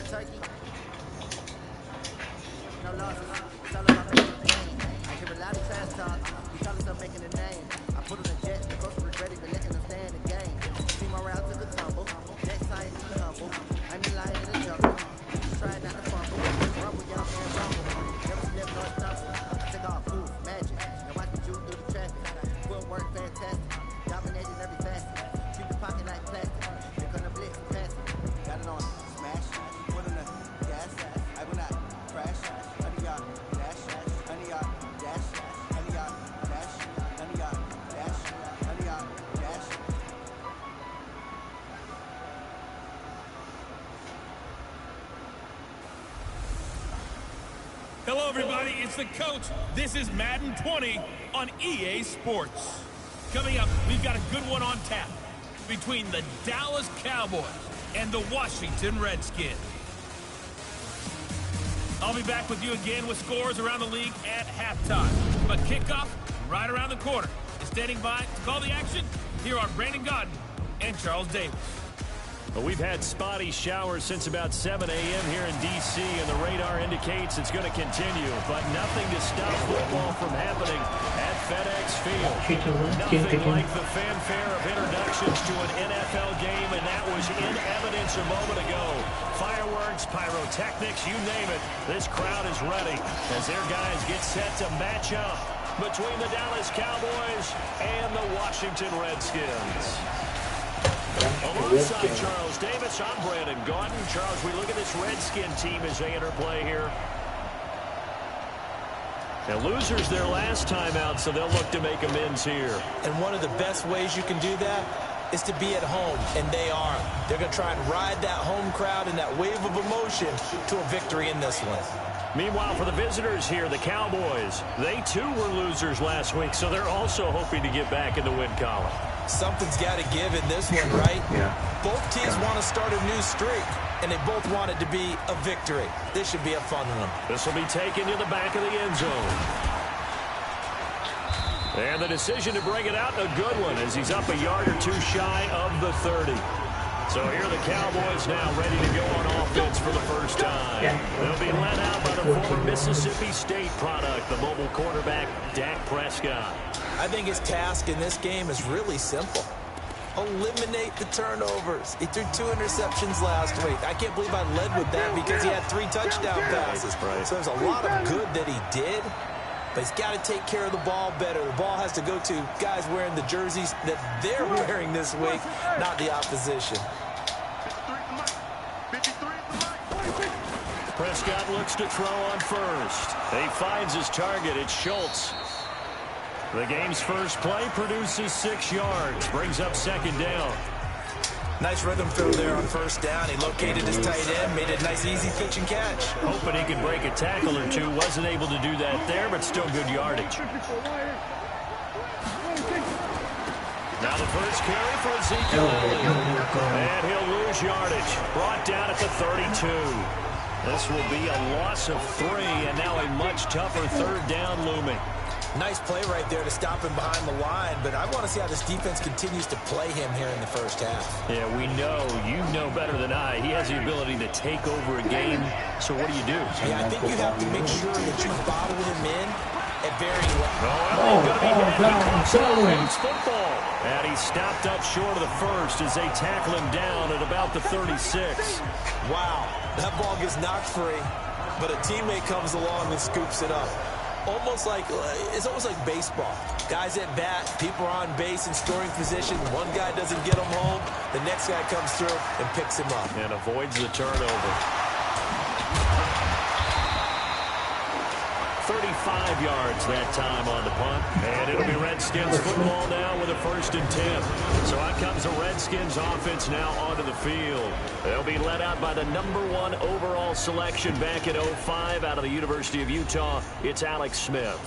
turkey. No losses. It's all about making a game. I hear a lot of trash talk. He tell us I'm making a name. I put on a jet. The coach regretted me letting them stay in the game. See my route took a tumble. Next time be humble. I'm the lion in the jungle. Try not to fumble. Rumble, young man, rumble. Never slip nor stumble. Take off, poof, magic. Now watch me juke through the traffic. Footwork fantastic. Dominating every facet. Keep the pocket like plastic. They're gonna blitz and pass it. Got it on. Smash. Put on the gas. I will not crash. Honey, y'all dash. Honey, y'all dash. Honey, y'all dash. Honey, y'all dash. Honey, y'all dash. Hello, everybody. It's the coach. This is Madden 20 on EA Sports. Coming up, we've got a good one on tap between the Dallas Cowboys and the Washington Redskins. I'll be back with you again with scores around the league at halftime. But kickoff right around the corner. Standing by to call the action, here are Brandon Gaudin and Charles Davis. Well, we've had spotty showers since about 7 a.m. here in D.C., and the radar indicates it's going to continue, but nothing to stop football from happening at FedEx Field. Nothing like the fanfare of introductions to an NFL game, and that was in evidence a moment ago. Fireworks, pyrotechnics, you name it. This crowd is ready as their guys get set to match up between the Dallas Cowboys and the Washington Redskins. Alongside Charles Davis, I'm Brandon Gaudin. Charles, we look at this Redskin team as they enter play here. Now, losers their last time out, so they'll look to make amends here. And one of the best ways you can do that is to be at home, and they are. They're going to try and ride that home crowd and that wave of emotion to a victory in this one. Meanwhile, for the visitors here, the Cowboys, they too were losers last week, so they're also hoping to get back in the win column. Something's got to give in this one, right? Yeah. Both teams want to start a new streak, and they both want it to be a victory. This should be a fun one. This will be taken to the back of the end zone. And the decision to bring it out, a good one, as he's up a yard or two shy of the 30. So here are the Cowboys now ready to go on offense for the first time. They'll be led out by the former Mississippi State product, the mobile quarterback, Dak Prescott. I think his task in this game is really simple. Eliminate the turnovers. He threw 2 interceptions last week. I can't believe I led with that because he had 3 touchdown passes. So there's a lot of good that he did, but he's got to take care of the ball better. The ball has to go to guys wearing the jerseys that they're wearing this week, not the opposition. Prescott looks to throw on first. He finds his target. It's Schultz. The game's first play produces 6 yards. Brings up second down. Nice rhythm throw there on first down. He located his tight end, made a nice easy pitch and catch. Hoping he could break a tackle or two. Wasn't able to do that there, but still good yardage. Now the first carry for Ezekiel. And he'll lose yardage. Brought down at the 32. This will be a loss of 3, and now a much tougher third down looming. Nice play right there to stop him behind the line, but I want to see how this defense continues to play him here in the first half. Yeah, we know. You know better than I. He has the ability to take over a game. So what do you do? Yeah, I think you have to make sure that you bottle him in at varying levels. Football. And he stopped up short of the first as they tackle him down at about the 36. Wow, that ball gets knocked free, but a teammate comes along and scoops it up. It's almost like baseball. Guys at bat, people are on base in scoring position. One guy doesn't get him home. The next guy comes through and picks him up. And avoids the turnover. 35 yards that time on the punt. And it'll be Redskins football now with a 1st and 10. So out comes the Redskins offense now onto the field. They'll be led out by the #1 overall selection back in 05 out of the University of Utah. It's Alex Smith.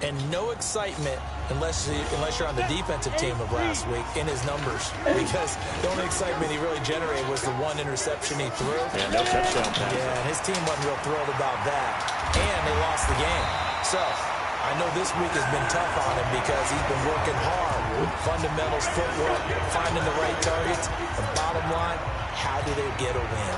And no excitement unless you're on the defensive team of last week in his numbers, because the only excitement he really generated was the 1 interception he threw. And no touchdown pass. Yeah, and his team wasn't real thrilled about that. And they lost the game. So I know this week has been tough on him because he's been working hard. Fundamentals, footwork, finding the right targets. And bottom line, how do they get a win?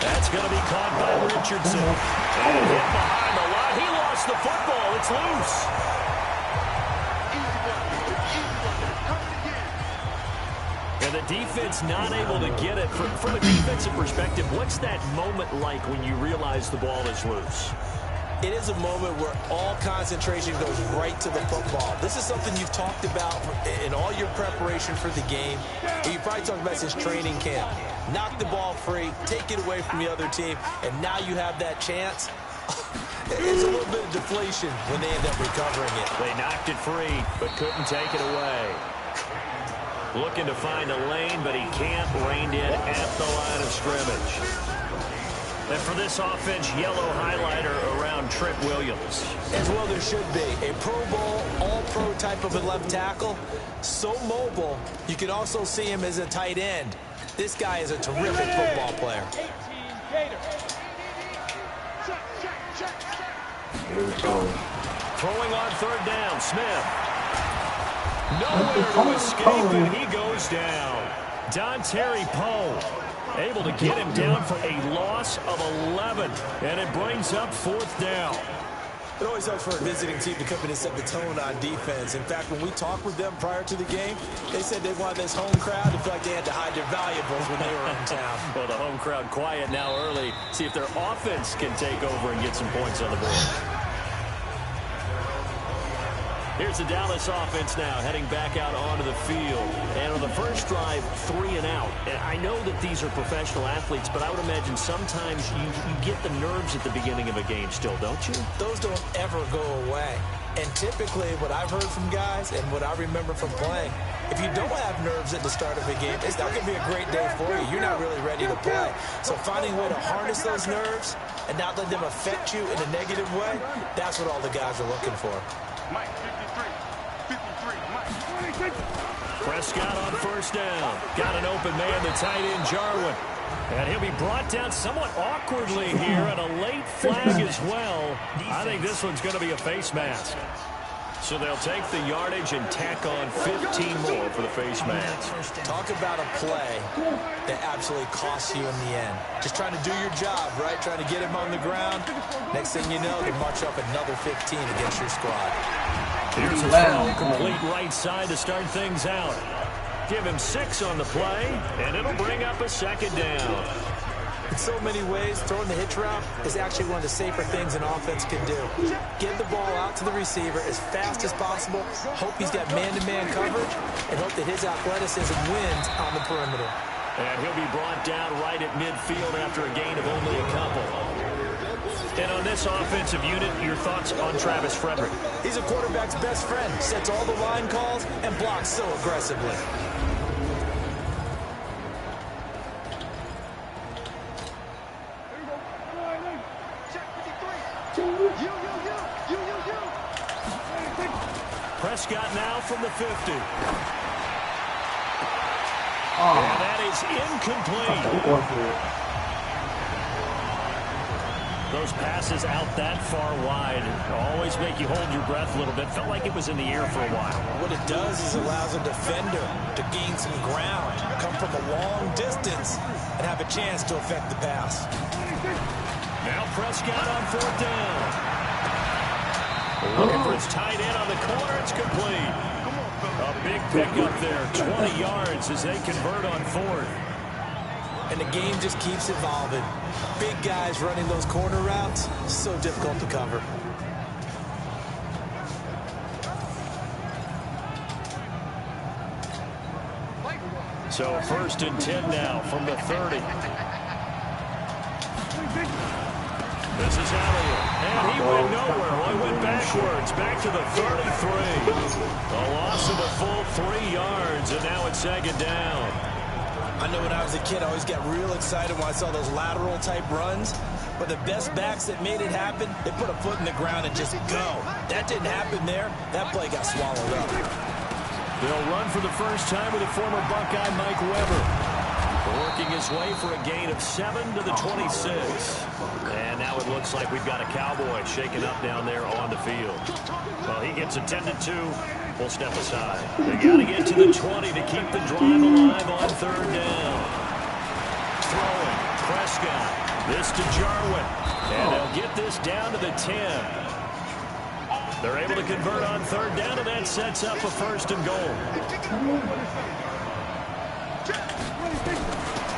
That's going to be caught by Richardson. And hit behind the line. He lost the football. It's loose. And the defense not able to get it. From a defensive perspective, what's that moment like when you realize the ball is loose? It is a moment where all concentration goes right to the football. This is something you've talked about in all your preparation for the game. You probably talked about since training camp. Knock the ball free, take it away from the other team, and now you have that chance. It's a little bit of deflation when they end up recovering it. They knocked it free, but couldn't take it away. Looking to find a lane, but he can't. Reined in at the line of scrimmage. And for this offense, yellow highlighter around Trent Williams. As well there should be. A Pro Bowl, all-pro type of a left tackle. So mobile, you can also see him as a tight end. This guy is a terrific football player. Throwing on third down, Smith. Nowhere to escape, and he goes down. Dontari Poe able to get him down for a loss of 11, and it brings up fourth down. It always helps for a visiting team to come in and set the tone on defense. In fact, when we talked with them prior to the game, they said they wanted this home crowd to feel like they had to hide their valuables when they were in town. Well, the home crowd quiet now early. See if their offense can take over and get some points on the board. Here's the Dallas offense now, heading back out onto the field. And on the first drive, 3 and out. And I know that these are professional athletes, but I would imagine sometimes you get the nerves at the beginning of a game still, don't you? Those don't ever go away. And typically, what I've heard from guys and what I remember from playing, if you don't have nerves at the start of a game, it's not going to be a great day for you. You're not really ready to play. So finding a way to harness those nerves and not let them affect you in a negative way, that's what all the guys are looking for. Mike, 53, Mike. Prescott on first down. Got an open man, the tight end, Jarwin. And he'll be brought down somewhat awkwardly here, and a late flag as well. I think this one's going to be a face mask. So they'll take the yardage and tack on 15 more for the face mask. Talk about a play that absolutely costs you in the end. Just trying to do your job, right? Trying to get him on the ground. Next thing you know, they march up another 15 against your squad. Here's a throw, complete right side to start things out. Give him 6 on the play, and it'll bring up a second down. In so many ways, throwing the hitch route is actually one of the safer things an offense can do. Get the ball out to the receiver as fast as possible, hope he's got man-to-man coverage, and hope that his athleticism wins on the perimeter. And he'll be brought down right at midfield after a gain of only a couple. And on this offensive unit, your thoughts on Travis Frederick? He's a quarterback's best friend, sets all the line calls, and blocks so aggressively. Prescott now from the 50. And that is incomplete. Those passes out that far wide always make you hold your breath a little bit. Felt like it was in the air for a while. What it does is allows a defender to gain some ground, come from a long distance, and have a chance to affect the pass. Now Prescott on fourth down. Looking for his tight end on the corner. It's complete. A big pickup there, 20 yards as they convert on fourth. And the game just keeps evolving. Big guys running those corner routes, so difficult to cover. So 1st and 10 now from the 30. This is Elliott, and he went nowhere. Well, he went backwards, back to the 33. A loss of a full 3 yards, and now it's second down. I know when I was a kid, I always got real excited when I saw those lateral-type runs. But the best backs that made it happen, they put a foot in the ground and just go. That didn't happen there. That play got swallowed up. They'll run for the first time with a former Buckeye, Mike Weber. Working his way for a gain of 7 to the 26. And now it looks like we've got a Cowboy shaking up down there on the field. Well, he gets attended to. We'll step aside. They got to get to the 20 to keep the drive alive on third down. Throwing. Prescott. This to Jarwin. And they'll get this down to the 10. They're able to convert on third down, and that sets up a 1st and goal.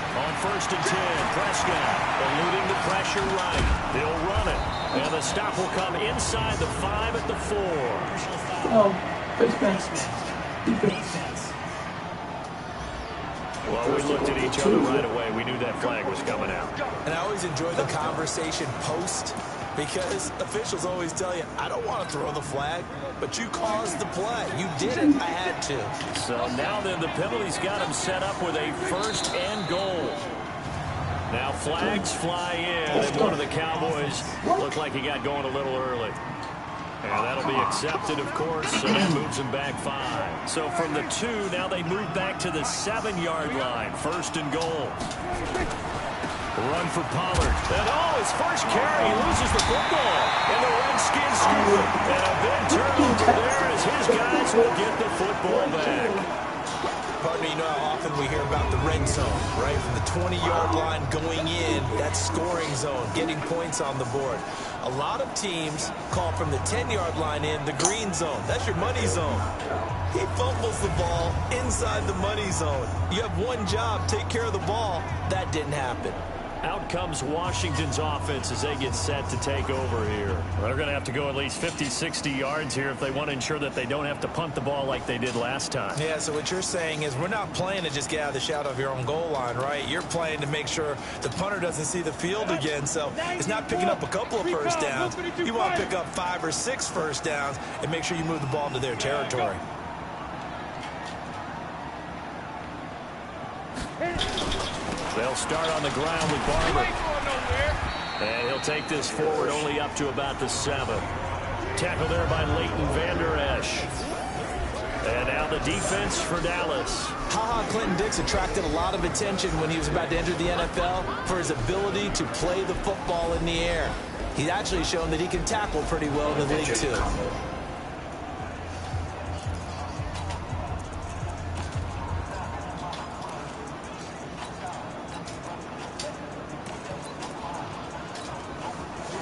On 1st and 10, Prescott eluding the pressure right. They'll run it. And the stop will come inside the 5 at the 4. Well, we looked at each other right away. We knew that flag was coming out. And I always enjoy the conversation post, because officials always tell you, I don't want to throw the flag, but you caused the play. You did it. I had to. So now then, the penalty's got him set up with a 1st and goal. Now flags fly in, and one of the Cowboys looked like he got going a little early. And that'll be accepted, of course, and that moves him back 5. So from the 2, now they move back to the 7-yard line. 1st and goal. Run for Pollard. And his first carry, he loses the football. And the Redskins score. And a big turnover there as his guys will get the football back. Pardon me, you know how often we hear about the red zone, right? From the 20-yard line going in, that scoring zone, getting points on the board. A lot of teams call from the 10-yard line in the green zone. That's your money zone. He fumbles the ball inside the money zone. You have one job, take care of the ball. That didn't happen. Out comes Washington's offense as they get set to take over here. Well, they're going to have to go at least 50, 60 yards here if they want to ensure that they don't have to punt the ball like they did last time. Yeah, so what you're saying is we're not playing to just get out of the shadow of your own goal line, right? You're playing to make sure the punter doesn't see the field again. So it's not picking up a couple of first downs. You want to pick up 5 or 6 first downs and make sure you move the ball into their territory. They'll start on the ground with Barber. And he'll take this forward only up to about the 7. Tackle there by Leighton Vander Esch. And now the defense for Dallas. Clinton Dix attracted a lot of attention when he was about to enter the NFL for his ability to play the football in the air. He's actually shown that he can tackle pretty well in the league, too.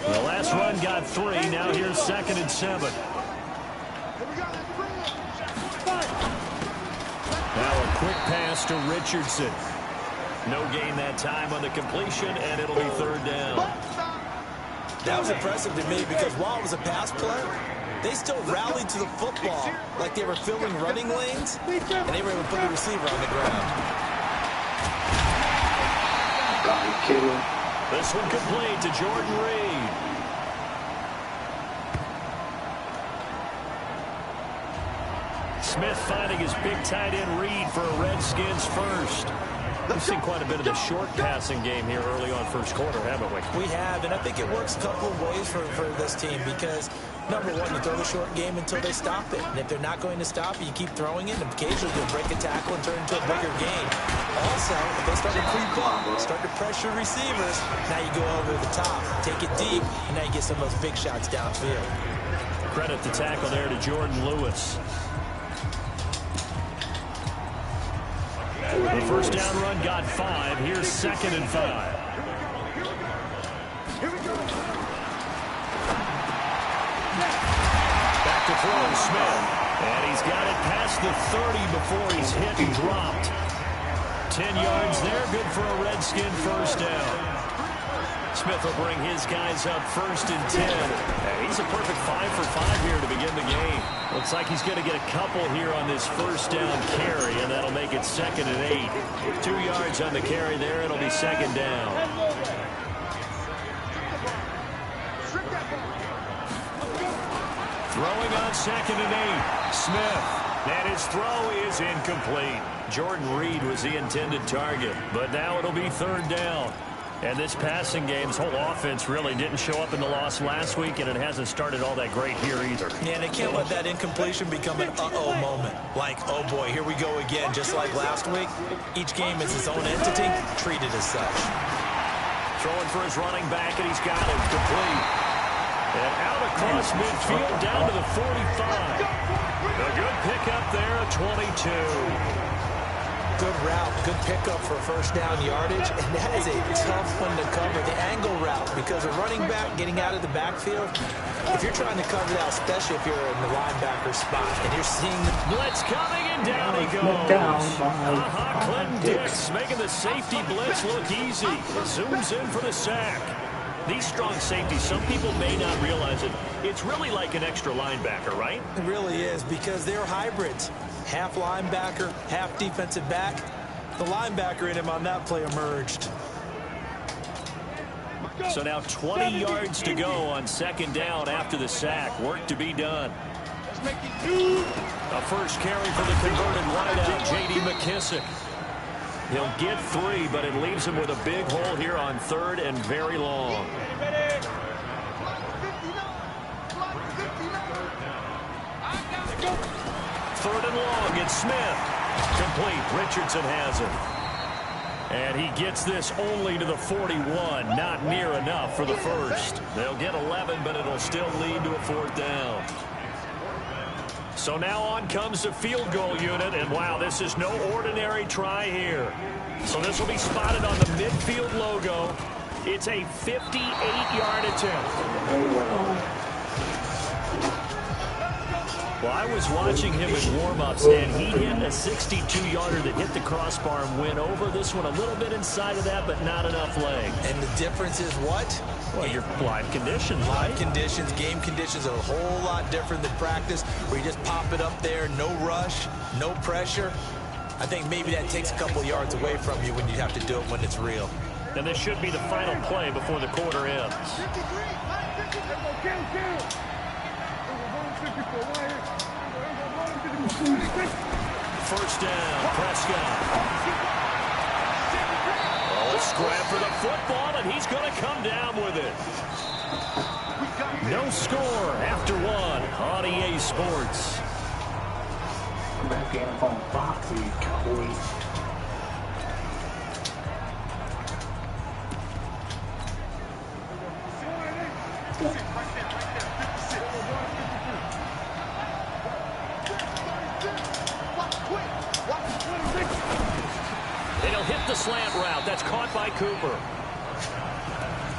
The last run got 3. Now here's 2nd and 7. Now a quick pass to Richardson. No gain that time on the completion, and it'll be 3rd down. That was impressive to me because while it was a pass play, they still rallied to the football like they were filling running lanes, and they were able to put the receiver on the ground. This one complete to Jordan Reed. Smith finding his big tight end Reed for a Redskins first. We've seen quite a bit of the short passing game here early on first quarter, haven't we? We have, and I think it works a couple of ways for this team because, number one, you throw the short game until they stop it. And if they're not going to stop it, you keep throwing it, and occasionally you'll break a tackle and turn it into a bigger game. Also, if they start to creep up, start to pressure receivers, now you go over the top, take it deep, and now you get some of those big shots downfield. Credit the tackle there to Jordan Lewis. The first down run got 5. Here's 2nd and 5. Back to throw, Smith. And he's got it past the 30 before he's hit and dropped. 10 yards there, good for a Redskin first down. Smith will bring his guys up 1st and 10. And he's a perfect 5 for 5 here to begin the game. Looks like he's going to get a couple here on this first down carry, and that'll make it 2nd and 8. 2 yards on the carry there. It'll be 2nd down. Throwing on 2nd and 8. Smith. And his throw is incomplete. Jordan Reed was the intended target, but now it'll be 3rd down. And this passing game's whole offense really didn't show up in the loss last week, and it hasn't started all that great here either. Yeah, they can't let that incompletion become an uh-oh moment. Like, oh boy, here we go again. Just like last week, each game is its own entity, treated as such. Throwing for his running back, and he's got it complete. And out across midfield, down to the 45. A good pickup there, a 22. Good route, good pickup for first down yardage, and that is a tough one to cover, the angle route, because a running back getting out of the backfield, if you're trying to cover that, especially if you're in the linebacker spot, and you're seeing the blitz coming, and down he goes. Clinton Dix making the safety blitz look easy. Zooms in for the sack. These strong safeties, some people may not realize it. It's really like an extra linebacker, right? It really is, because they're hybrids. Half linebacker, half defensive back. The linebacker in him on that play emerged. So now 20 yards to go on second down after the sack. Work to be done. A first carry for the converted wideout, J.D. McKissick. He'll get 3, but it leaves him with a big hole here on third and very long. Third and long, it's Smith. Complete, Richardson has it. And he gets this only to the 41, not near enough for the first. They'll get 11, but it'll still lead to a fourth down. So now on comes the field goal unit, and wow, this is no ordinary try here. So this will be spotted on the midfield logo. It's a 58-yard attempt. Well, I was watching him in warm-ups, and he hit a 62-yarder that hit the crossbar and went over. This one a little bit inside of that, but not enough leg. And the difference is what? Well, your live conditions, live right? conditions, game conditions are a whole lot different than practice, where you just pop it up there, no rush, no pressure. I think maybe that takes a couple yards away from you when you have to do it when it's real. And this should be the final play before the quarter ends. First down, Prescott. Oh, a scrap for the football, and he's going to come down with it. No score after 1 on EA Sports. It'll hit the slant route. That's caught by Cooper.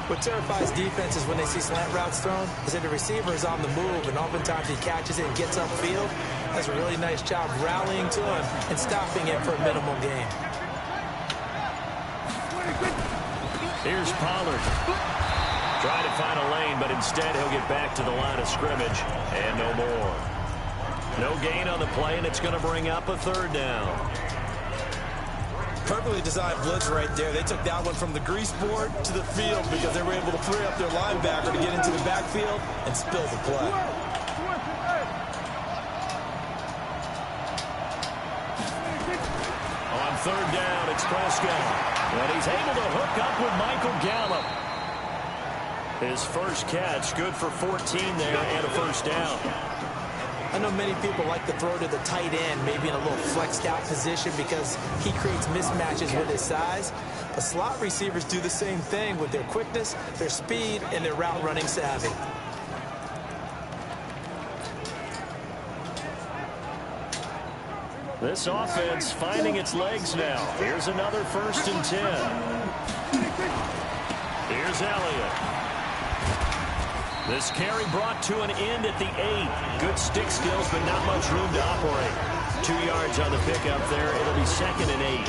What terrifies defenses when they see slant routes thrown is that the receiver is on the move, and oftentimes he catches it and gets upfield. Does a really nice job rallying to him and stopping him for a minimal gain. Here's Pollard. Trying to find a lane, but instead he'll get back to the line of scrimmage, and no more. No gain on the play, and it's going to bring up a third down. Perfectly designed blitz right there. They took that one from the grease board to the field because they were able to free up their linebacker to get into the backfield and spill the play. On third down, it's Prescott. And he's able to hook up with Michael Gallup. His first catch, good for 14 there and a first down. I know many people like to throw to the tight end, maybe in a little flexed out position because he creates mismatches with his size. But slot receivers do the same thing with their quickness, their speed, and their route running savvy. This offense finding its legs now. Here's another 1st and 10. Here's Elliott. This carry brought to an end at the 8. Good stick skills, but not much room to operate. 2 yards on the pickup there. It'll be 2nd and 8.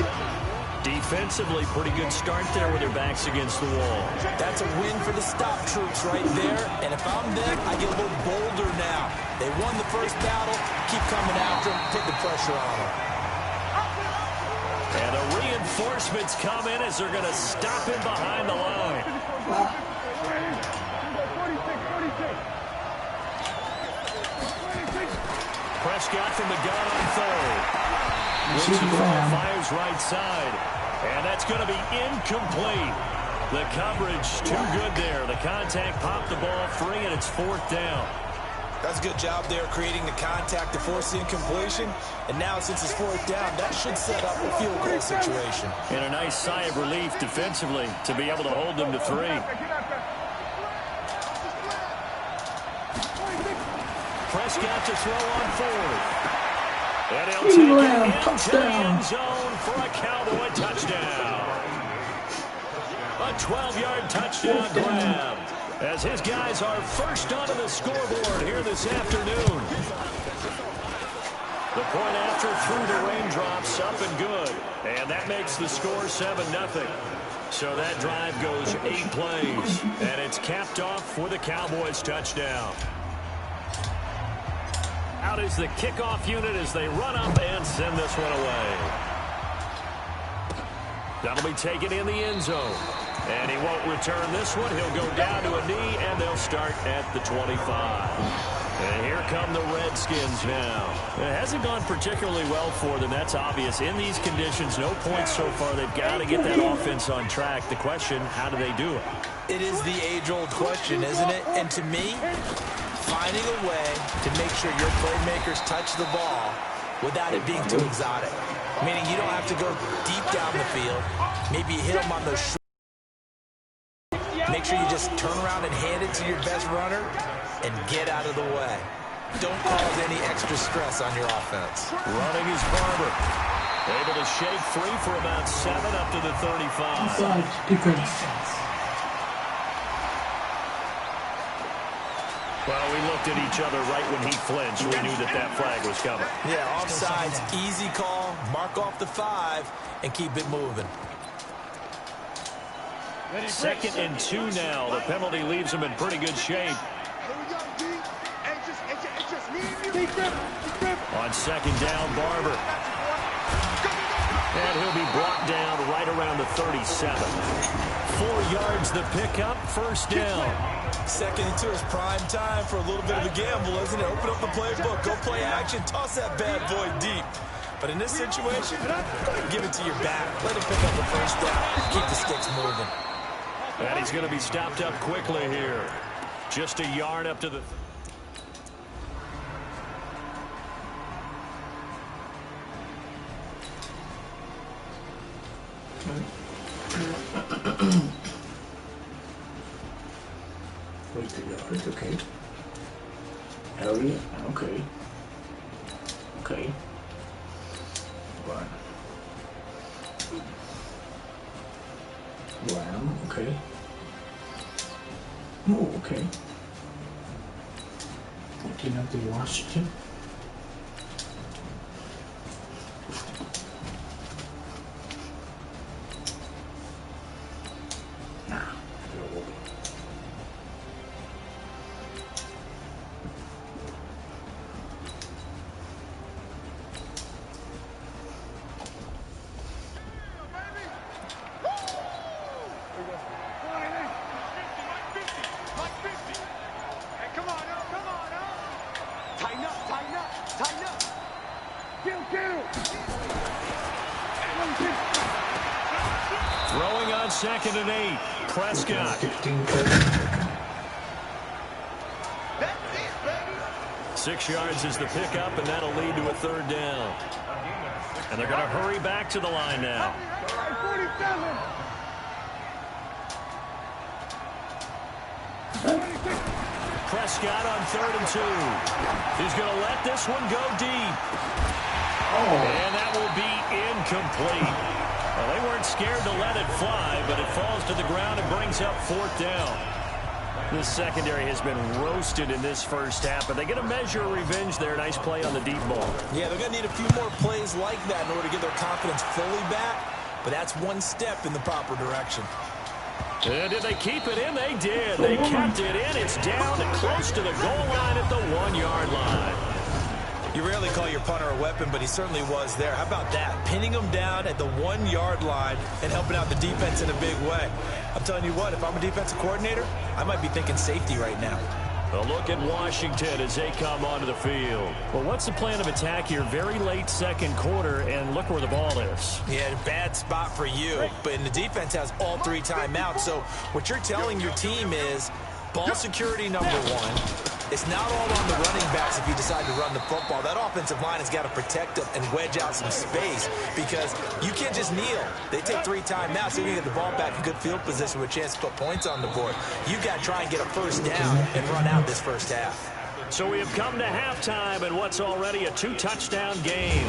Defensively, pretty good start there with their backs against the wall. That's a win for the stop troops right there. And if I'm them, I get a little bolder now. They won the first battle. Keep coming after them. Put the pressure on them. And the reinforcements come in as they're going to stop him behind the line. Prescott from the gun on third. Wilson fires right side. And that's going to be incomplete. The coverage too good there. The contact popped the ball free, and it's 4th down. That's a good job there creating the contact to force the incompletion. And now since it's 4th down, that should set up a field goal situation. And a nice sigh of relief defensively to be able to hold them to 3. Prescott to throw on 4th. And he'll take it into the end zone for a Cowboy touchdown. A 12-yard touchdown grab, as his guys are first onto the scoreboard here this afternoon. The point after through the raindrops, up and good. And that makes the score 7-0. So that drive goes 8 plays, and it's capped off with a Cowboys touchdown. Out is the kickoff unit as they run up and send this one away. That'll be taken in the end zone. And he won't return this one. He'll go down to a knee, and they'll start at the 25. And here come the Redskins now. It hasn't gone particularly well for them. That's obvious. In these conditions, no points so far. They've got to get that offense on track. The question, how do they do it? It is the age-old question, isn't it? And to me, finding a way to make sure your playmakers touch the ball without it being too exotic. Meaning you don't have to go deep down the field. Maybe you hit them on those short. Make sure you just turn around and hand it to your best runner and get out of the way. Don't cause any extra stress on your offense. Running is Barber. Able to shake free for about 7 up to the 35. Inside defense. Well, we looked at each other right when he flinched. We knew that that flag was coming. Yeah, offsides, easy call. Mark off the 5 and keep it moving. 2nd and 2 now. The penalty leaves him in pretty good shape. On 2nd down, Barber. And he'll be brought down right around the 37. 4 yards the pickup, 1st down. 2nd and 2 is prime time for a little bit of a gamble, isn't it? Open up the playbook, go play action, toss that bad boy deep. But in this situation, give it to your back. Let him pick up the 1st down. Keep the sticks moving. And he's going to be stopped up quickly here. Just a yard up to the... Where's the yard? Okay. Area? Okay. Okay. One. Lamb, okay. Oh, okay. Looking at the Washington. Throwing on 2nd and 8. Prescott. 6 yards is the pickup, and that'll lead to a 3rd down. And they're going to hurry back to the line now. Prescott on 3rd and 2. He's going to let this one go deep. And that will be incomplete. Well, they weren't scared to let it fly, but it falls to the ground and brings up 4th down. This secondary has been roasted in this first half, but they get a measure of revenge there. Nice play on the deep ball. Yeah, they're going to need a few more plays like that in order to get their confidence fully back, but that's one step in the proper direction. And did they keep it in? They did. They kept it in. It's down and close to the goal line at the 1-yard line. You rarely call your punter a weapon, but he certainly was there. How about that? Pinning him down at the 1-yard line and helping out the defense in a big way. I'm telling you what, if I'm a defensive coordinator, I might be thinking safety right now. A look at Washington as they come onto the field. Well, what's the plan of attack here? Very late second quarter, and look where the ball is. Yeah, bad spot for you. But the defense has all 3 timeouts. So what you're telling your team is ball security number 1. It's not all on the running backs if you decide to run the football. That offensive line has got to protect them and wedge out some space because you can't just kneel. They take 3 timeouts. So you get the ball back in good field position with a chance to put points on the board. You've got to try and get a first down and run out this first half. So we have come to halftime in what's already a 2-touchdown game.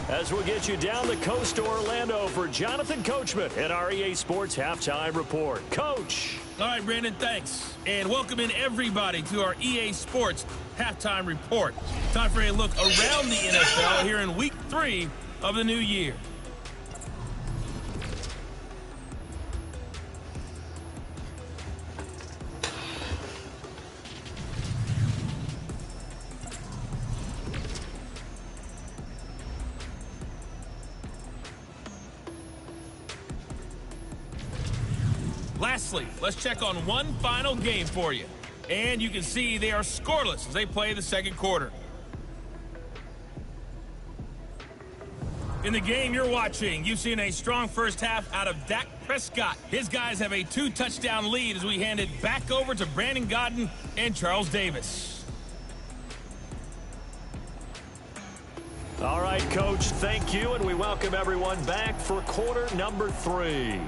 As we'll get you down the coast to Orlando for Jonathan Coachman at our EA Sports Halftime Report. Coach. All right, Brandon, thanks. And welcome in everybody to our EA Sports Halftime Report. Time for a look around the NFL here in Week 3 of the new year. Lastly, let's check on one final game for you. And you can see they are scoreless as they play the second quarter. In the game you're watching, you've seen a strong first half out of Dak Prescott. His guys have a 2-touchdown lead as we hand it back over to Brandon Gaudin and Charles Davis. All right, Coach, thank you, and we welcome everyone back for quarter number 3.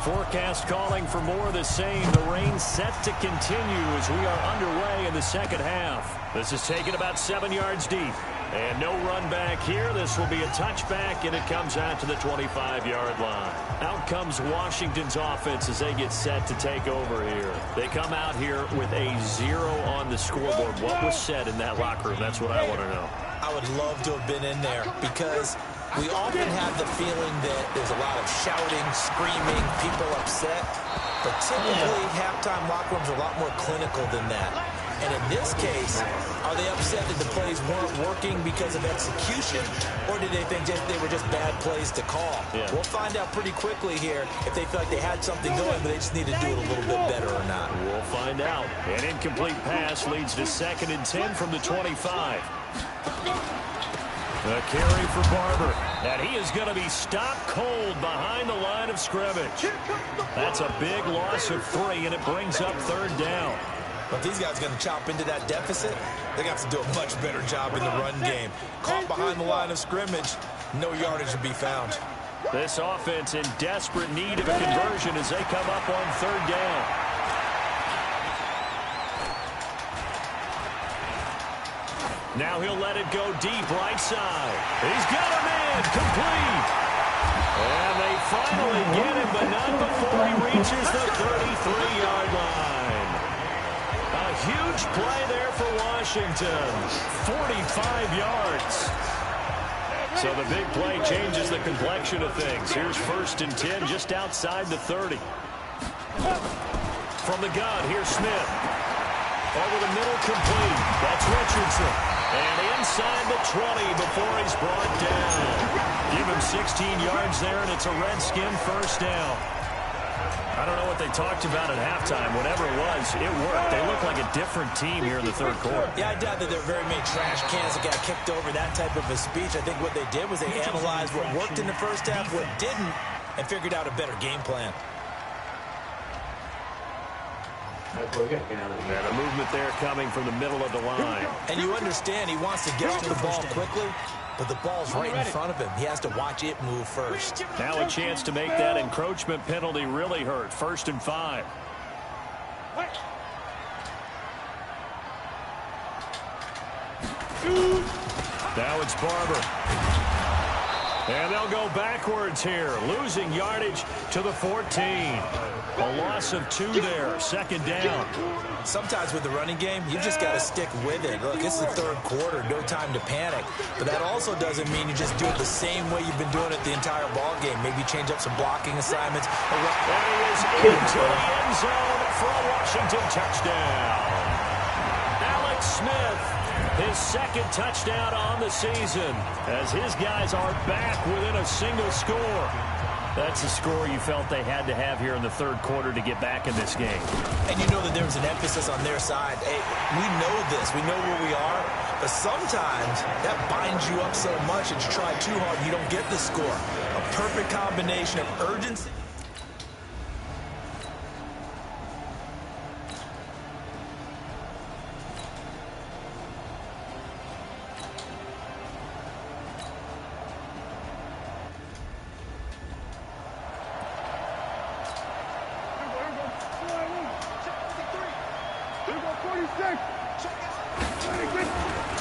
Forecast calling for more of the same. The rain set to continue as we are underway in the second half. This is taken about 7 yards deep. And no run back here. This will be a touchback, and it comes out to the 25-yard line. Out comes Washington's offense as they get set to take over here. They come out here with a 0 on the scoreboard. What was said in that locker room? That's what I want to know. I would love to have been in there because we often have the feeling that there's a lot of shouting, screaming, people upset. But typically, halftime locker rooms are a lot more clinical than that. And in this case, are they upset that the plays weren't working because of execution, or did they think they were just bad plays to call? Yeah. We'll find out pretty quickly here if they feel like they had something going, but they just need to do it a little bit better or not. We'll find out. An incomplete pass leads to 2nd and 10 from the 25. A carry for Barber, and he is going to be stopped cold behind the line of scrimmage. That's a big loss of 3, and it brings up 3rd down. But if these guys are going to chop into that deficit, they're going to have to do a much better job in the run game. Caught behind the line of scrimmage, no yardage to be found. This offense in desperate need of a conversion as they come up on 3rd down. Now he'll let it go deep right side. He's got him in, complete. And they finally get him, but not before he reaches the 33-yard line. A huge play there for Washington. 45 yards. So the big play changes the complexion of things. Here's 1st and 10 just outside the 30. From the gun, here's Smith. Over the middle, complete. That's Richardson. And inside the 20 before he's brought down. Give him 16 yards there, and it's a Redskin 1st down. I don't know what they talked about at halftime. Whatever it was, it worked. They look like a different team here in the 3rd quarter. Yeah, I doubt that there are very many trash cans that got kicked over, that type of a speech. I think what they did was they analyzed what worked in the first half, what didn't, and figured out a better game plan. And a movement there coming from the middle of the line. And you understand he wants to get to the ball quickly, but the ball's right in front of him. He has to watch it move first. Now a chance to make that encroachment penalty really hurt. 1st and 5. Now it's Barber. And they'll go backwards here, losing yardage to the 14. A loss of 2 there, 2nd down. Sometimes with the running game, you just got to stick with it. Look, it's the 3rd quarter, no time to panic. But that also doesn't mean you just do it the same way you've been doing it the entire ball game. Maybe change up some blocking assignments. And he is into the end zone for a Washington touchdown. Alex Smith His second touchdown on the season as his guys are back within a single score. That's the score you felt they had to have here in the third quarter to get back in this game. And you know that there was an emphasis on their side. Hey, we know this. We know where we are. But sometimes that binds you up so much that you try too hard and you don't get the score. A perfect combination of urgency.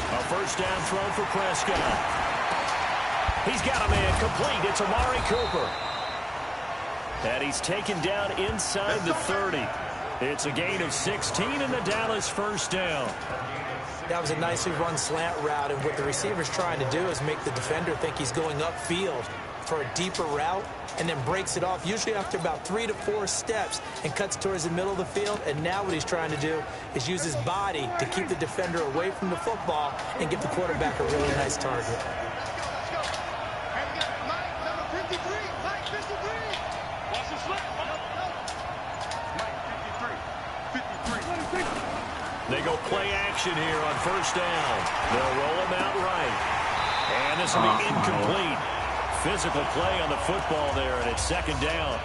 A first down throw for Prescott. He's got a man complete. It's Amari Cooper. And he's taken down inside the 30. It's a gain of 16 and the Dallas first down. That was a nicely run slant route, and what the receiver's trying to do is make the defender think he's going upfield for a deeper route, and then breaks it off, usually after about 3 to 4 steps, and cuts towards the middle of the field. And now what he's trying to do is use his body to keep the defender away from the football and give the quarterback a really nice target. They go play action here on first down. They'll roll him out right. And this will be incomplete. Physical play on the football there, and it's second down.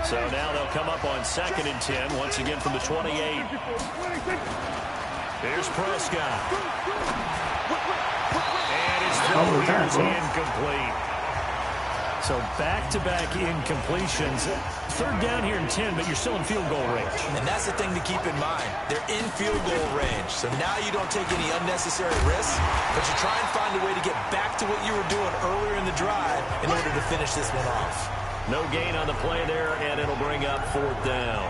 So now they'll come up on 2nd and 10, once again from the 28. Here's Prescott. And his throw is incomplete. So back-to-back incompletions. Third down here in 10, but you're still in field goal range. And that's the thing to keep in mind. They're in field goal range. So now you don't take any unnecessary risks, but you try and find a way to get back to what you were doing earlier in the drive in order to finish this one off. No gain on the play there, and it'll bring up 4th down.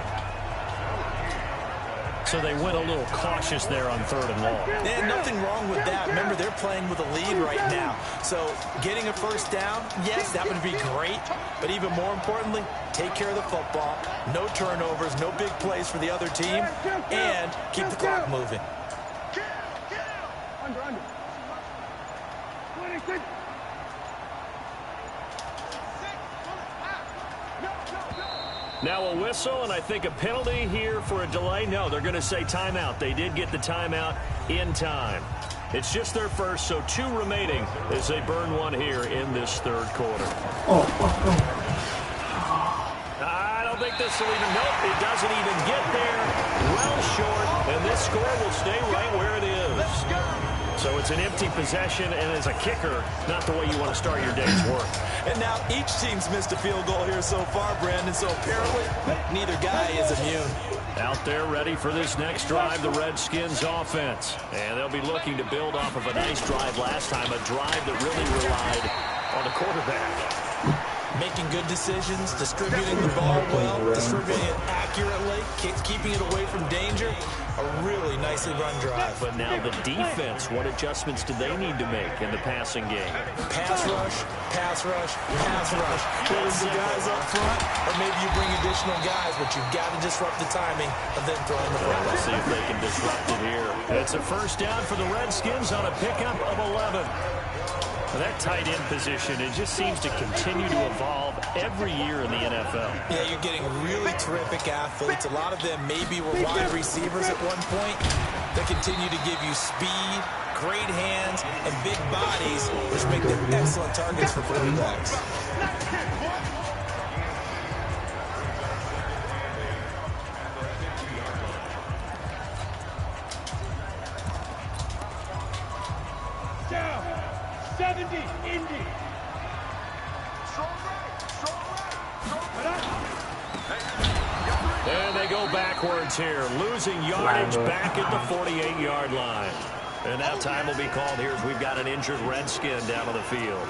So they went a little cautious there on 3rd and long. Yeah, nothing wrong with that. Remember, they're playing with a lead right now. So getting a first down, yes, that would be great. But even more importantly, take care of the football. No turnovers, no big plays for the other team, and keep the clock moving. Under. 26. Now a whistle, and I think a penalty here for a delay. No, they're going to say timeout. They did get the timeout in time. It's just their first, so 2 remaining as they burn one here in this third quarter. I don't think this will even, nope, it doesn't even get there. Well short, and this score will stay right where it is. So it's an empty possession, and as a kicker, not the way you want to start your day's work. And now each team's missed a field goal here so far, Brandon, so apparently neither guy is immune. Out there ready for this next drive, the Redskins offense. And they'll be looking to build off of a nice drive last time, a drive that really relied on the quarterback. Making good decisions, distributing the ball well, distributing it accurately, keeping it away from danger. A really nicely run drive. But now the defense, what adjustments do they need to make in the passing game? Pass rush, pass rush, pass rush. Whether the guys up front, or maybe you bring additional guys, but you've got to disrupt the timing of them throwing the ball. Let's see if they can disrupt it here. It's a first down for the Redskins on a pickup of 11. That tight end position, it just seems to continue to evolve every year in the NFL. Yeah, you're getting really terrific athletes. A lot of them maybe were wide receivers at one point. They continue to give you speed, great hands, and big bodies, which make them excellent targets for quarterbacks. Down. 70, Indy. And they go backwards here, losing yardage back at the 48-yard line. And now time will be called here as we've got an injured Redskin down on the field.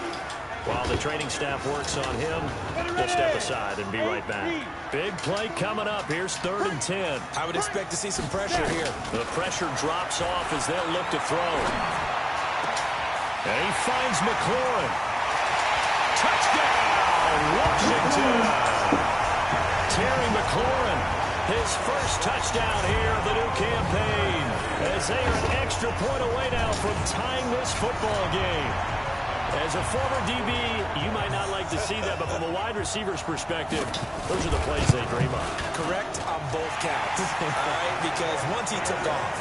While the training staff works on him, we'll step aside and be right back. Big play coming up. Here's 3rd and 10. I would expect to see some pressure here. The pressure drops off as they'll look to throw. And he finds McLaurin. Touchdown, Washington. Terry McLaurin, his first touchdown here of the new campaign. As they are an extra point away now from tying this football game. As a former DB, you might not like to see that, but from a wide receiver's perspective, those are the plays they dream of. Correct on both counts. All right, because once he took off,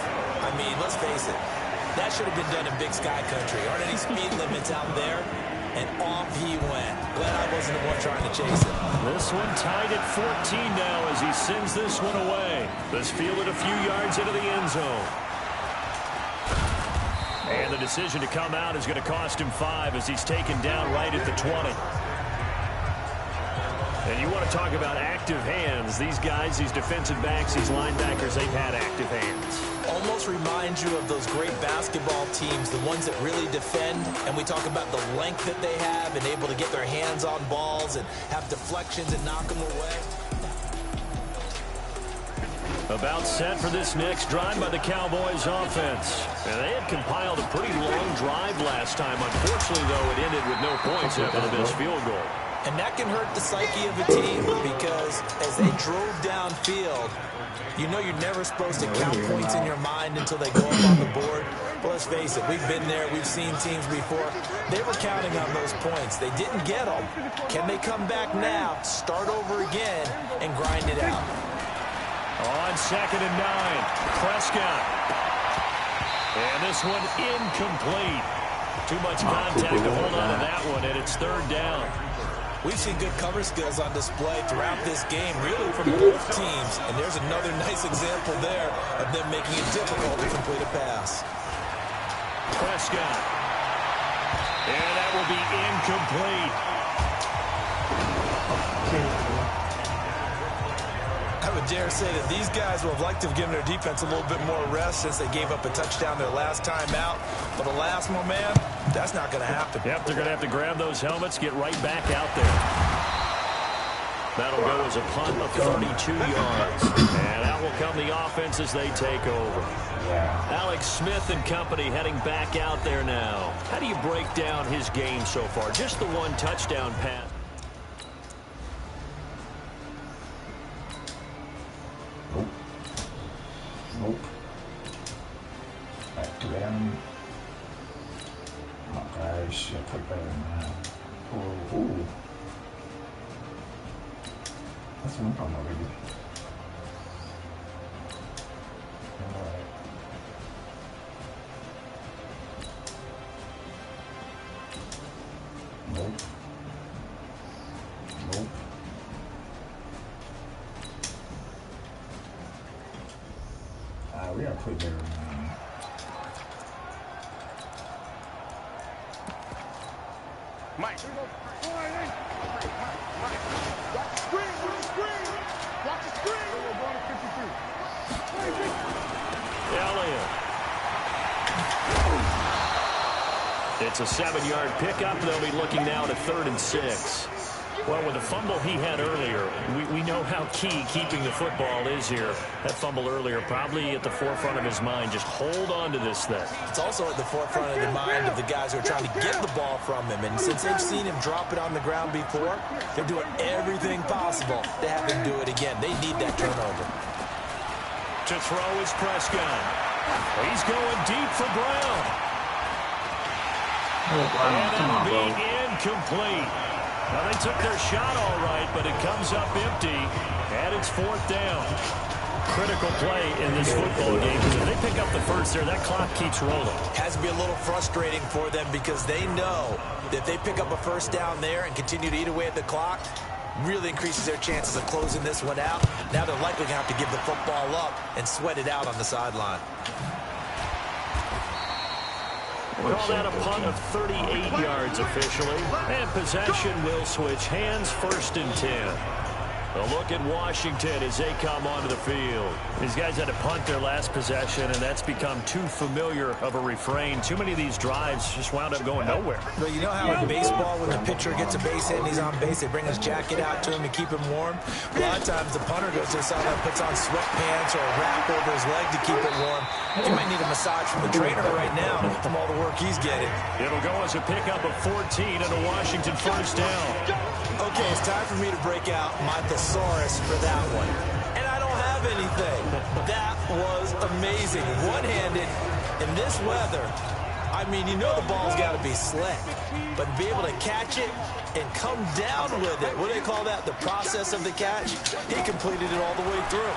I mean, let's face it, that should have been done in Big Sky Country. Aren't any speed limits out there? And off he went. Glad I wasn't the one trying to chase it. This one tied at 14 now as he sends this one away. This fielded a few yards into the end zone. And the decision to come out is going to cost him 5 as he's taken down right at the 20. And you want to talk about active hands. These guys, these defensive backs, these linebackers, they've had active hands. Almost reminds you of those great basketball teams, the ones that really defend, and we talk about the length that they have and able to get their hands on balls and have deflections and knock them away. About set for this next drive by the Cowboys offense. And they had compiled a pretty long drive last time. Unfortunately, though, it ended with no points after the missed field goal. And that can hurt the psyche of a team because as they drove downfield, you know you're never supposed to count points in your mind until they go up on the board. But let's face it, we've been there. We've seen teams before. They were counting on those points. They didn't get them. Can they come back now, start over again, and grind it out? On 2nd and 9, Prescott. And this one incomplete. Too much contact to hold on to that one, and it's 3rd down. We've seen good cover skills on display throughout this game, really from both teams. And there's another nice example there of them making it difficult to complete a pass. Prescott. And that will be incomplete. I would dare say that these guys would have liked to have given their defense a little bit more rest since they gave up a touchdown their last time out. But alas, my man, that's not going to happen. Yep, they're going to have to grab those helmets, get right back out there. That'll go as a punt of 32 yards. And out will come the offense as they take over. Alex Smith and company heading back out there now. How do you break down his game so far? Just the one touchdown pass. Nope. Back to them. Oh, guys, should play better than that. Oh, ooh. That's one problem already. Alright. Nope. Nope. We gotta play better. Mike. Block the screen, with the screen. Block the screen. We're going to 52. Elliott. It's a 7-yard pickup. They'll be looking now to 3rd and 6. Well, with the fumble he had earlier, we know how key keeping the football is here. That fumble earlier probably at the forefront of his mind. Just hold on to this thing. It's also at the forefront of the mind of the guys who are trying to get the ball from him. And since they've seen him drop it on the ground before, they're doing everything possible to have him do it again. They need that turnover. To throw is Prescott. He's going deep for Brown. And that'll be incomplete. Now, they took their shot all right, but it comes up empty, and it's 4th down. Critical play in this football game, because if they pick up the first there, that clock keeps rolling. Has to be a little frustrating for them because they know that if they pick up a first down there and continue to eat away at the clock, really increases their chances of closing this one out. Now they're likely going to have to give the football up and sweat it out on the sideline. Call that a punt of 38 yards officially. And possession will switch hands, 1st and 10. A look at Washington as they come onto the field. These guys had to punt their last possession, and that's become too familiar of a refrain. Too many of these drives just wound up going nowhere. But you know how in baseball, when the pitcher gets a base hit and he's on base, they bring his jacket out to him to keep him warm? A lot of times the punter goes to the sideline, puts on sweatpants or a wrap over his leg to keep it warm. He might need a massage from the trainer right now from all the work he's getting. It'll go as a pickup of 14 and a Washington 1st down. Okay, it's time for me to break out my thesaurus for that one. And I don't have have anything. That was amazing. One-handed in this weather. I mean, you know the ball's got to be slick, but to be able to catch it and come down with it, what do they call that? The process of the catch? He completed it all the way through.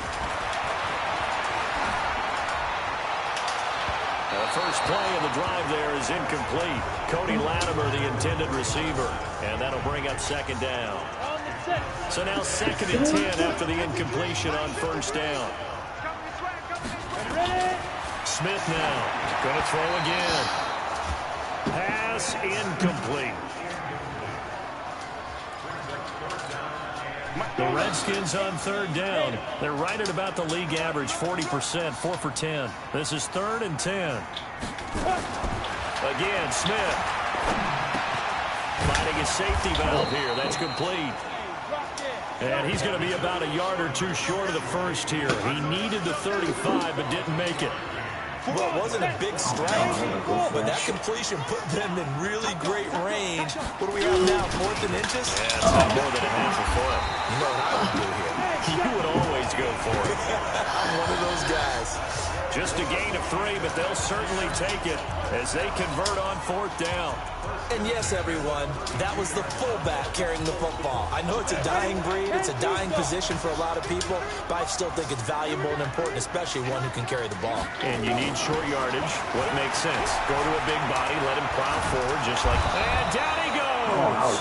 The first play of the drive there is incomplete. Cody Latimer, the intended receiver, and that'll bring up second down. So now 2nd and 10 after the incompletion on first down. Smith now going to throw again. Pass incomplete. The Redskins on 3rd down. They're right at about the league average, 40%, 4 for 10. This is 3rd and 10. Again, Smith. Finding a safety valve here. That's complete. And he's going to be about a yard or two short of the first here. He needed the 35, but didn't make it. Well, it wasn't a big strike, but that completion put them in really great range. What do we have now, 4th and inches? Yeah, it's not more than a half a foot. You know what I would do here? You would always go for it. I'm one of those guys. Just a gain of 3, but they'll certainly take it as they convert on 4th down. And yes, everyone, that was the fullback carrying the football. I know it's a dying breed, it's a dying position for a lot of people, but I still think it's valuable and important, especially one who can carry the ball. And you need short yardage. What makes sense? Go to a big body, let him plow forward just like... And down he goes!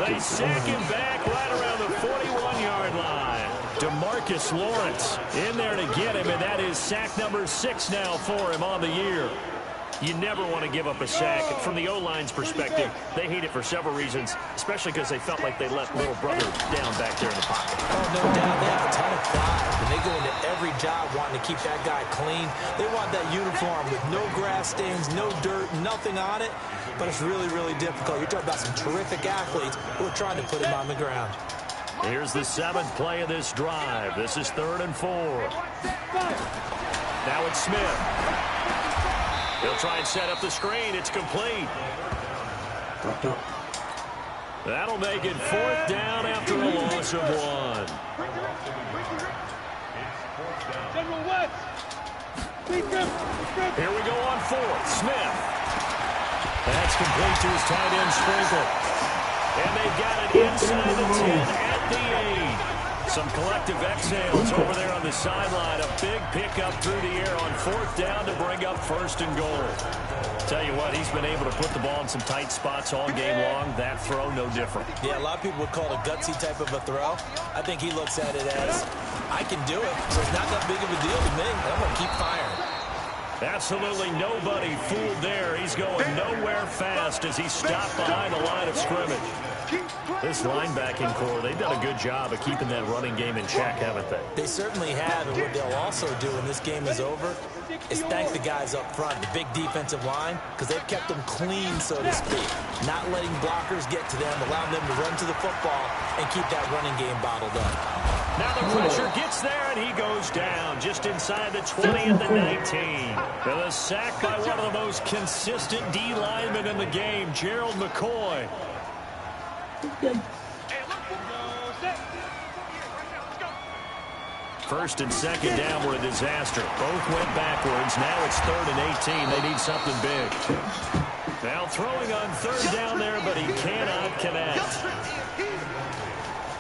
They sack him back right around the 41-yard line. DeMarcus Lawrence in there to get him, and that is sack number 6 now for him on the year. You never want to give up a sack. From the O-line's perspective, they hate it for several reasons, especially because they felt like they let little brother down back there in the pocket. Oh, no doubt. They have a ton of pride. And they go into every job wanting to keep that guy clean. They want that uniform with no grass stains, no dirt, nothing on it. But it's really, really difficult. You're talking about some terrific athletes who are trying to put him on the ground. Here's the 7th play of this drive. This is 3rd and 4. Now it's Smith. He'll try and set up the screen. It's complete. That'll make it 4th down after a loss of 1. Here we go on 4th. Smith. That's complete to his tight end, Sprinkle. And they've got it inside the 10 at the 8. Some collective exhales over there on the sideline. A big pickup through the air on 4th down to bring up 1st and goal. Tell you what, he's been able to put the ball in some tight spots all game long. That throw, no different. Yeah, a lot of people would call it a gutsy type of a throw. I think he looks at it as, I can do it, so it's not that big of a deal to me. I'm going to keep firing. Absolutely nobody fooled there. He's going nowhere fast as he stopped behind the line of scrimmage. This linebacking core, they've done a good job of keeping that running game in check, haven't they? They certainly have, and what they'll also do when this game is over is thank the guys up front, the big defensive line, because they've kept them clean, so to speak. Not letting blockers get to them, allowing them to run to the football and keep that running game bottled up. Now the pressure gets there, and he goes down just inside the 20 at the 19. And a sack by one of the most consistent D linemen in the game, Gerald McCoy. First and second down were a disaster. Both went backwards. Now it's 3rd and 18. They need something big. Now throwing on 3rd down there, but he cannot connect.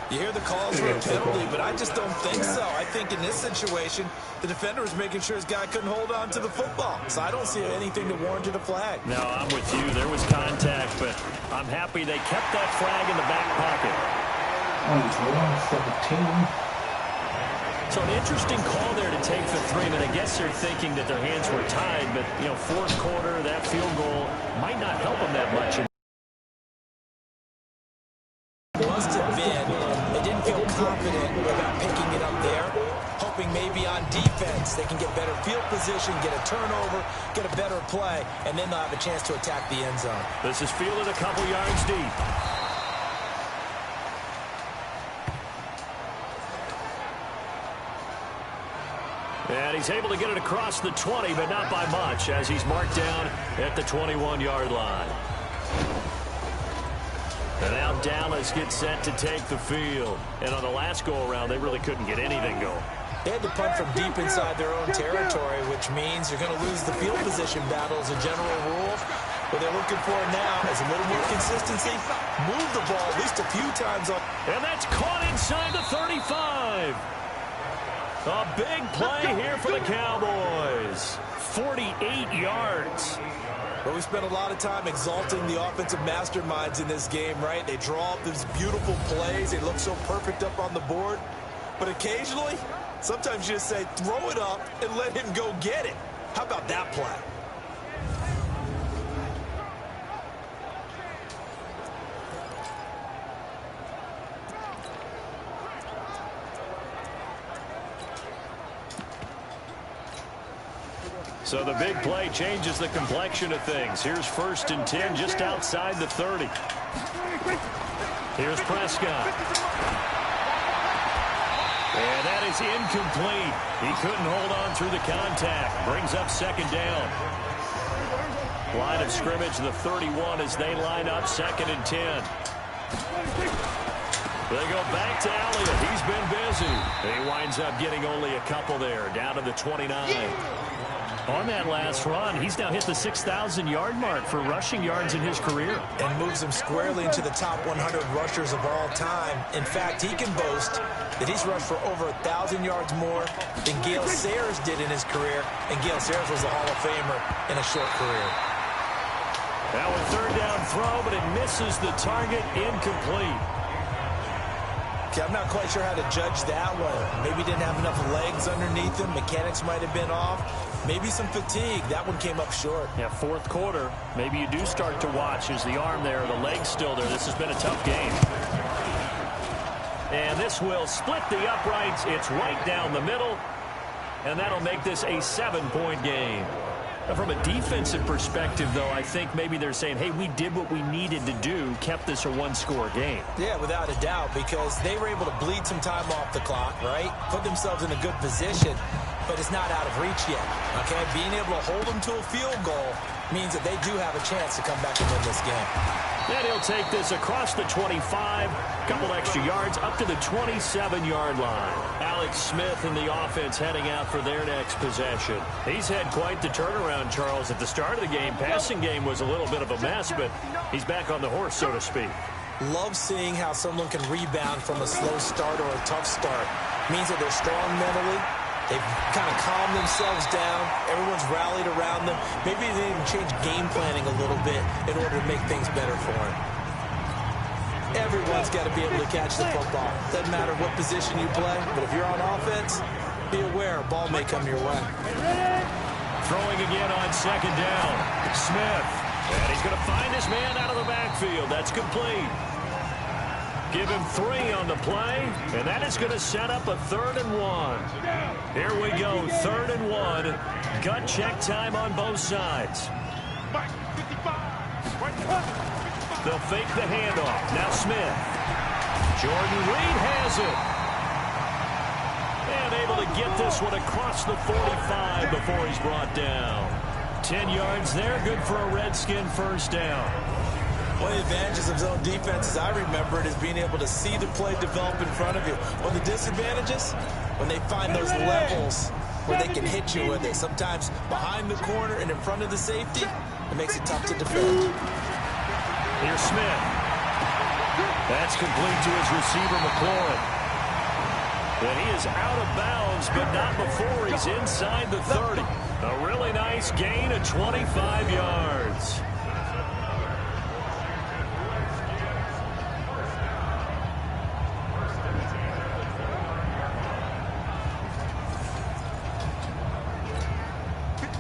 You hear the calls for a penalty, but I just don't think so. I think in this situation, the defender was making sure his guy couldn't hold on to the football. So I don't see anything to warrant a flag. No, I'm with you. There was contact, but I'm happy they kept that flag in the back pocket. 17. So an interesting call there to take for 3, but I guess they're thinking that their hands were tied, but, you know, 4th quarter, that field goal might not help them that much. Must have been. They didn't feel confident about picking it up there, hoping maybe on defense they can get better field position, get a turnover, get a better play, and then they'll have a chance to attack the end zone. This is fielded a couple yards deep. And he's able to get it across the 20, but not by much, as he's marked down at the 21-yard line. And now Dallas gets set to take the field. And on the last go-around, they really couldn't get anything going. They had to punt from deep inside their own territory, which means you're going to lose the field position battle as a general rule. What they're looking for now is a little more consistency. Move the ball at least a few times. And that's caught inside the 35. A big play here for the Cowboys. 48 yards. Well, we spent a lot of time exalting the offensive masterminds in this game, right? They draw up these beautiful plays. They look so perfect up on the board. But occasionally, sometimes you just say, throw it up and let him go get it. How about that play? So the big play changes the complexion of things. Here's 1st and 10 just outside the 30. Here's Prescott. And that is incomplete. He couldn't hold on through the contact. Brings up 2nd down. Line of scrimmage, the 31 as they line up 2nd and 10. They go back to Elliott. He's been busy. He winds up getting only a couple there, down to the 29. On that last run, he's now hit the 6,000-yard mark for rushing yards in his career. And moves him squarely into the top 100 rushers of all time. In fact, he can boast that he's rushed for over 1,000 yards more than Gale Sayers did in his career. And Gale Sayers was a Hall of Famer in a short career. Now a 3rd down throw, but it misses the target, incomplete. Okay, I'm not quite sure how to judge that one. Maybe didn't have enough legs underneath him. Mechanics might have been off. Maybe some fatigue. That one came up short. Yeah, 4th quarter. Maybe you do start to watch. Is the arm there, the leg's still there. This has been a tough game. And this will split the uprights. It's right down the middle. And that'll make this a 7-point game. Now, from a defensive perspective, though, I think maybe they're saying, hey, we did what we needed to do, kept this a 1-score game. Yeah, without a doubt, because they were able to bleed some time off the clock, right? Put themselves in a good position, but it's not out of reach yet, okay? Being able to hold them to a field goal means that they do have a chance to come back and win this game. Then he'll take this across the 25, couple extra yards, up to the 27-yard line. Alex Smith and the offense heading out for their next possession. He's had quite the turnaround, Charles. At the start of the game, passing game was a little bit of a mess, but he's back on the horse, so to speak. Love seeing how someone can rebound from a slow start or a tough start. Means that they're strong mentally. They've kind of calmed themselves down. Everyone's rallied around them. Maybe they even change game planning a little bit in order to make things better for them. Everyone's got to be able to catch the football. Doesn't matter what position you play, but if you're on offense, be aware a ball may come your way. Throwing again on 2nd down. Smith. And he's going to find his man out of the backfield. That's complete. Give him 3 on the play, and that is going to set up a 3rd and 1. Here we go, 3rd and 1. Gut check time on both sides. They'll fake the handoff. Now Smith. Jordan Reed has it. And able to get this one across the 45 before he's brought down. 10 yards there, good for a Redskin 1st down. One of the advantages of zone defense, as I remember it, is being able to see the play develop in front of you. One of the disadvantages, when they find those levels where they can hit you with it. Sometimes behind the corner and in front of the safety, it makes it tough to defend. Here's Smith. That's complete to his receiver, McLaurin. And he is out of bounds, but not before he's inside the 30. A really nice gain of 25 yards.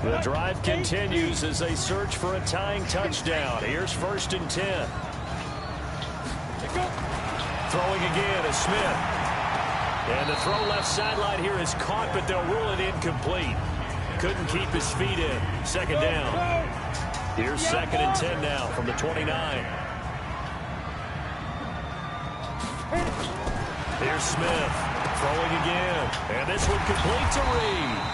The drive continues as they search for a tying touchdown. Here's 1st and 10. Throwing again is Smith. And the throw left sideline here is caught, but they'll rule it incomplete. Couldn't keep his feet in. 2nd down. Here's 2nd and 10 now from the 29. Here's Smith. Throwing again. And this one complete to Reed.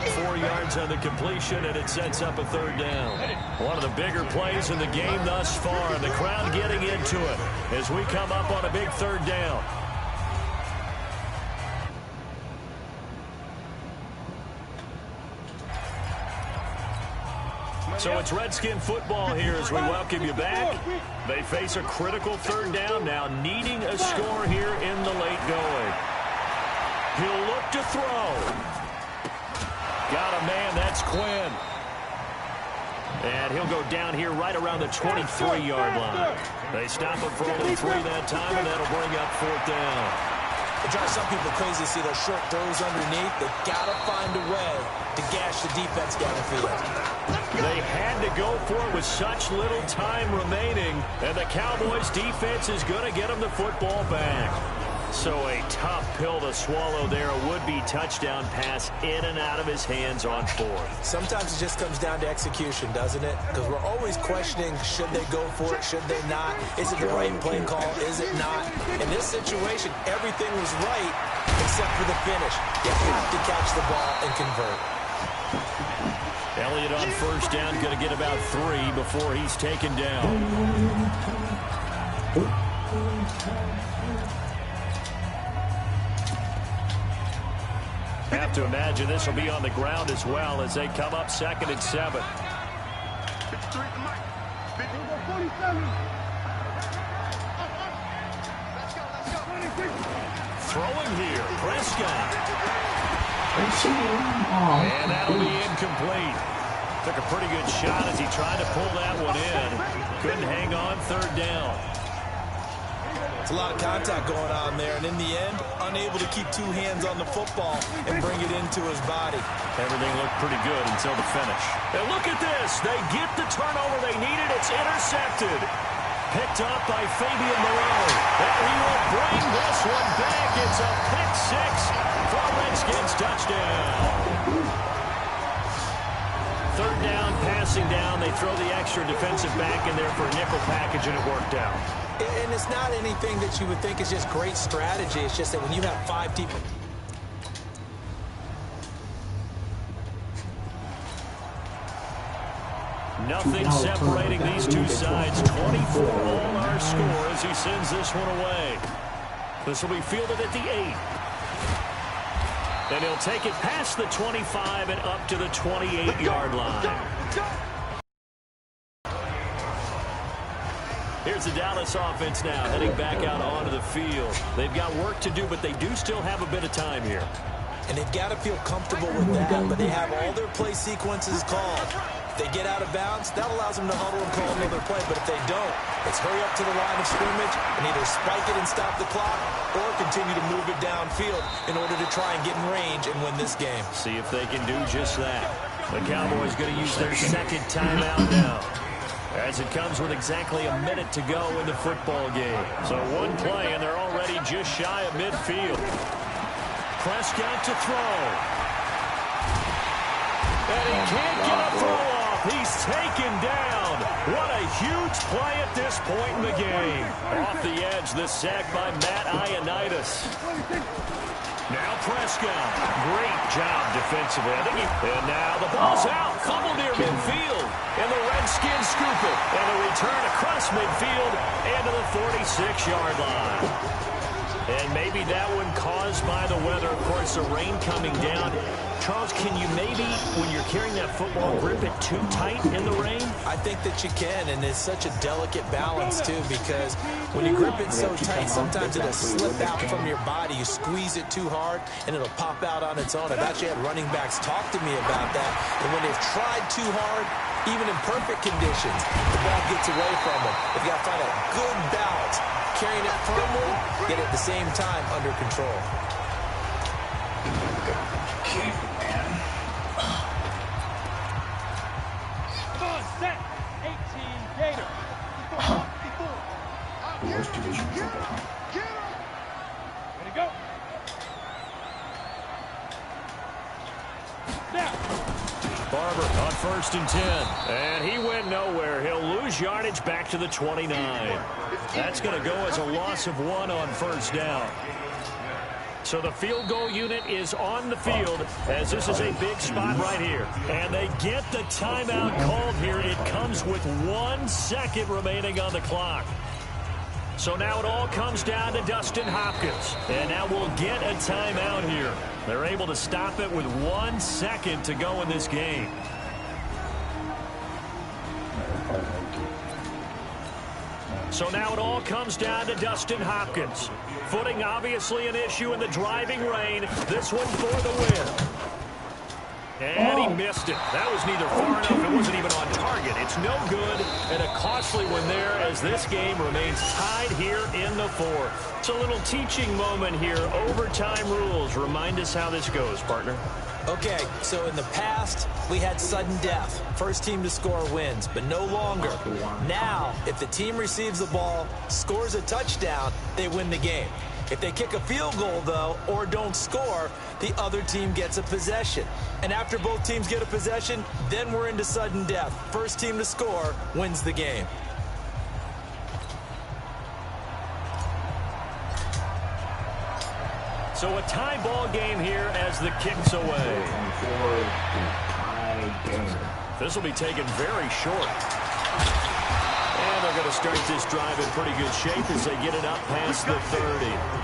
4 yards on the completion, and it sets up a 3rd down. One of the bigger plays in the game thus far, and the crowd getting into it as we come up on a big 3rd down. So it's Redskin football here as we welcome you back. They face a critical third down now, needing a score here in the late going. He'll look to throw. Got a man, that's Quinn. And he'll go down here right around the 23-yard line. They stop him for only 3 that time, and that'll bring up 4th down. It drives some people crazy to see those short throws underneath. They've got to find a way to gash the defense down the field. They had to go for it with such little time remaining, and the Cowboys' defense is going to get them the football back. So a tough pill to swallow there. A would-be touchdown pass in and out of his hands on 4th. Sometimes it just comes down to execution, doesn't it? Because we're always questioning, should they go for it, should they not? Is it the right play call, is it not? In this situation, everything was right except for the finish. You have to catch the ball and convert. Elliott on 1st down, going to get about 3 before he's taken down. Have to imagine this will be on the ground as well as they come up 2nd and 7. Throwing here, Prescott. And that'll be incomplete. Took a pretty good shot as he tried to pull that one in. Couldn't hang on 3rd down. It's a lot of contact going on there, and in the end, unable to keep 2 hands on the football and bring it into his body. Everything looked pretty good until the finish. And look at this. They get the turnover they needed. It's intercepted. Picked up by Fabian Moreau. And he will bring this one back. It's a pick 6 for Redskins touchdown. 3rd down, passing down. They throw the extra defensive back in there for a nickel package, and it worked out. And it's not anything that you would think is just great strategy. It's just that when you have 5 people. Nothing separating these two sides. 24 all our score as he sends this one away. This will be fielded at the 8. And he'll take it past the 25 and up to the 28-yard line. Here's the Dallas offense now, heading back out onto the field. They've got work to do, but they do still have a bit of time here. And they've got to feel comfortable with that, but they have all their play sequences called. If they get out of bounds, that allows them to huddle and call another play. But if they don't, it's hurry up to the line of scrimmage and either spike it and stop the clock or continue to move it downfield in order to try and get in range and win this game. See if they can do just that. The Cowboys going to use their 2nd timeout now, as it comes with exactly a minute to go in the football game. So 1 play, and they're already just shy of midfield. Prescott to throw. And he can't get a throw off. He's taken down. What a huge play at this point in the game. Off the edge, the sack by Matt Ioannidis. Now Prescott. Great job defensively. And now the ball's out. Fumble near midfield. And the Redskins scoop it. And a return across midfield and to the 46-yard line. And maybe that one caused by the weather. Of course, the rain coming down. Charles, can you maybe, when you're carrying that football, grip it too tight in the rain? I think that you can, and it's such a delicate balance, too, because when you grip it so tight, sometimes it'll slip out from your body. You squeeze it too hard, and it'll pop out on its own. I've actually had running backs talk to me about that, and when they've tried too hard, even in perfect conditions, the ball gets away from them. They've got to find a good balance, carrying it firmly, yet at the same time under control. Set 18 Gator. Worst division football. Ready to go. Now. Barber on 1st and 10. And he went nowhere. He'll lose yardage back to the 29. That's going to go as a loss of 1 on 1st down. So the field goal unit is on the field as this is a big spot right here. And they get the timeout called here. It comes with 1 second remaining on the clock. So now it all comes down to Dustin Hopkins. And now we'll get a timeout here. They're able to stop it with 1 second to go in this game. So now it all comes down to Dustin Hopkins. Footing obviously an issue in the driving rain. This one for the win. And he missed it. That was neither far enough. It wasn't even on target. It's no good, and a costly one there as this game remains tied here in the fourth. It's a little teaching moment here. Overtime rules. Remind us how this goes, partner. Okay, so in the past, we had sudden death. First team to score wins, but no longer. Now, if the team receives the ball, scores a touchdown, they win the game. If they kick a field goal, though, or don't score, the other team gets a possession. And after both teams get a possession, then we're into sudden death. First team to score wins the game. So a tie ball game here as the kick's away. This will be taken very short. And they're going to start this drive in pretty good shape as they get it up past the 30.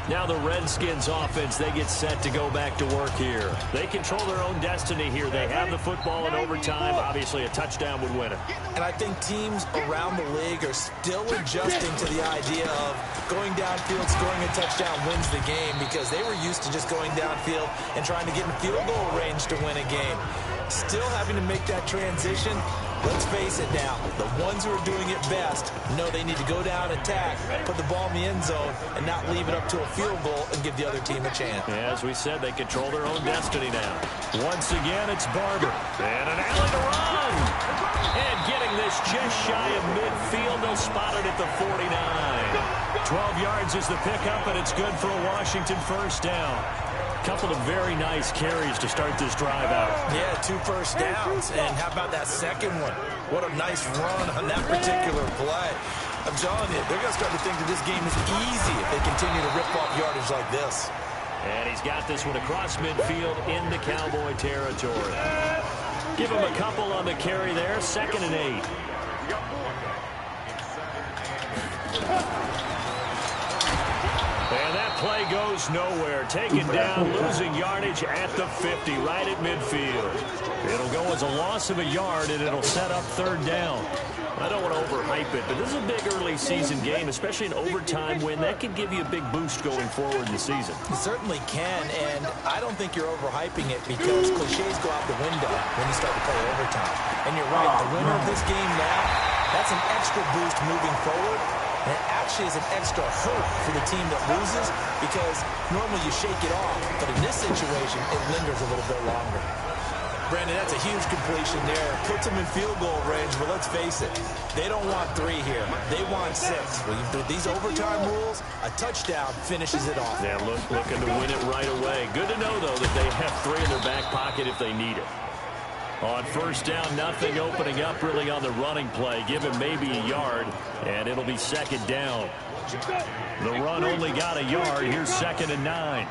Now the Redskins offense, they get set to go back to work here. They control their own destiny here. They have the football in overtime. Obviously, a touchdown would win it. And I think teams around the league are still adjusting to the idea of going downfield, scoring a touchdown wins the game because they were used to just going downfield and trying to get in field goal range to win a game. Still having to make that transition. Let's face it now, the ones who are doing it best know they need to go down, attack, put the ball in the end zone, and not leave it up to a field goal and give the other team a chance. As we said, they control their own destiny now. Once again, it's Barber. And an alley to run. And getting this just shy of midfield, they'll spot it at the 49. 12 yards is the pickup, and it's good for a Washington first down. Couple of very nice carries to start this drive out. Yeah, 2 first downs. And how about that second one? What a nice run on that particular play. I'm telling you, they're going to start to think that this game is easy if they continue to rip off yardage like this. And he's got this one across midfield into Cowboy territory. Give him a couple on the carry there. 2nd and 8. And that play goes nowhere. Taken down, losing yardage at the 50, right at midfield. It'll go as a loss of a yard, and it'll set up 3rd down. I don't want to overhype it, but this is a big early season game, especially an overtime win. That could give you a big boost going forward in the season. It certainly can, and I don't think you're overhyping it because cliches go out the window when you start to play overtime. And you're right, the winner of this game now, that's an extra boost moving forward. And it actually is an extra hurt for the team that loses because normally you shake it off. But in this situation, it lingers a little bit longer. Brandon, that's a huge completion there. Puts them in field goal range, but let's face it, they don't want 3 here. They want 6. With these overtime rules, a touchdown finishes it off. Yeah, looking to win it right away. Good to know, though, that they have 3 in their back pocket if they need it. On first down, nothing opening up really on the running play. Give him maybe a yard, and it'll be 2nd down. The run only got a yard. Here's 2nd and 9.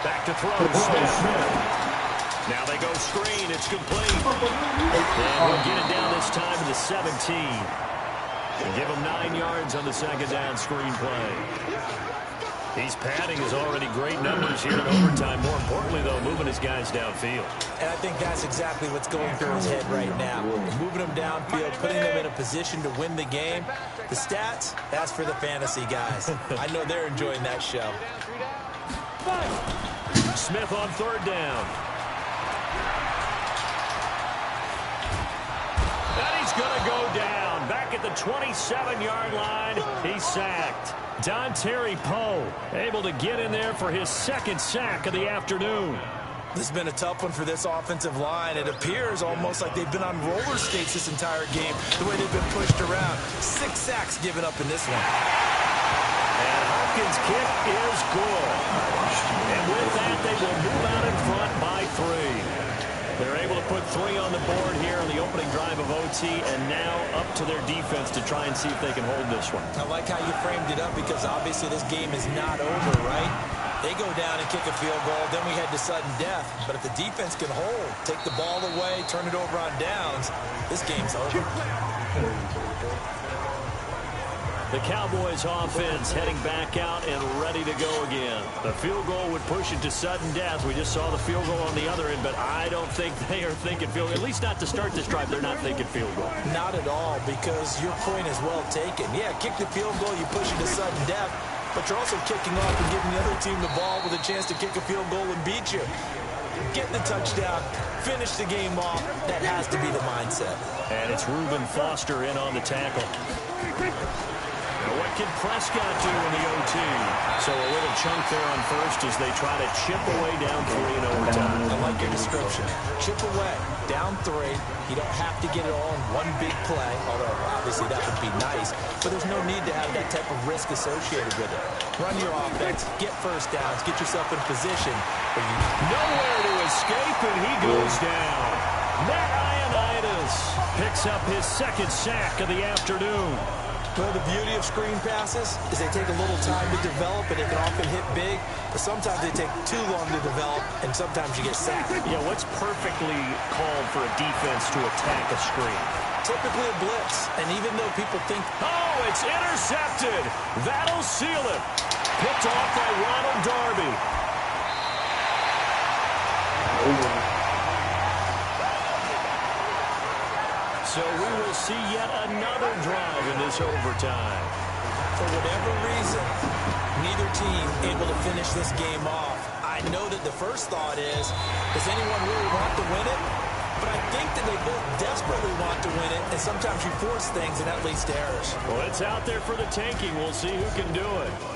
Back to throw. Smith. Now they go screen. It's complete. And we'll get it down this time to the 17. And give him 9 yards on the 2nd down screen play. He's padding his already great numbers here in overtime. More importantly, though, moving his guys downfield. And I think that's exactly what's going through his head right now. Moving them downfield, putting them in a position to win the game. The stats, that's for the fantasy guys. I know they're enjoying that show. Smith on 3rd down. And he's going to go down. Back at the 27-yard line, he's sacked. Dontari Poe able to get in there for his 2nd sack of the afternoon. This has been a tough one for this offensive line. It appears almost like they've been on roller skates this entire game, the way they've been pushed around. 6 sacks given up in this one. And Hopkins' kick is good. And with that, they will move out in front by 3. They're able to put 3 on the board here on the opening drive of OT, and now up to their defense to try and see if they can hold this one. I like how you framed it up because obviously this game is not over, right? They go down and kick a field goal, then we head to sudden death. But if the defense can hold, take the ball away, turn it over on downs, this game's over. The Cowboys offense heading back out and ready to go again. The field goal would push it to sudden death. We just saw the field goal on the other end, but I don't think they are thinking field goal. At least not to start this drive. They're not thinking field goal. Not at all, because your point is well taken. Yeah, kick the field goal, you push it to sudden death, but you're also kicking off and giving the other team the ball with a chance to kick a field goal and beat you. Get the touchdown, finish the game off. That has to be the mindset. And it's Reuben Foster in on the tackle. Now what can Prescott do in the OT? So a little chunk there on first as they try to chip away down 3 in overtime. I like your description. Chip away, down 3. You don't have to get it all in one big play, although obviously that would be nice, but there's no need to have that type of risk associated with it. Run your offense, get first downs, get yourself in position. Nowhere to escape, and he goes down. Matt Ioannidis picks up his second sack of the afternoon. Well, the beauty of screen passes is they take a little time to develop, and they can often hit big, but sometimes they take too long to develop, and sometimes you get sacked. Yeah, what's perfectly called for a defense to attack a screen? Typically a blitz, and even though people think... Oh, it's intercepted. That'll seal it. Picked off by Ronald Darby. So we will see yet another drive in this overtime. For whatever reason, neither team able to finish this game off. I know that the first thought is, does anyone really want to win it? But I think that they both desperately want to win it, and sometimes you force things, and that leads to errors. Well, it's out there for the taking. We'll see who can do it.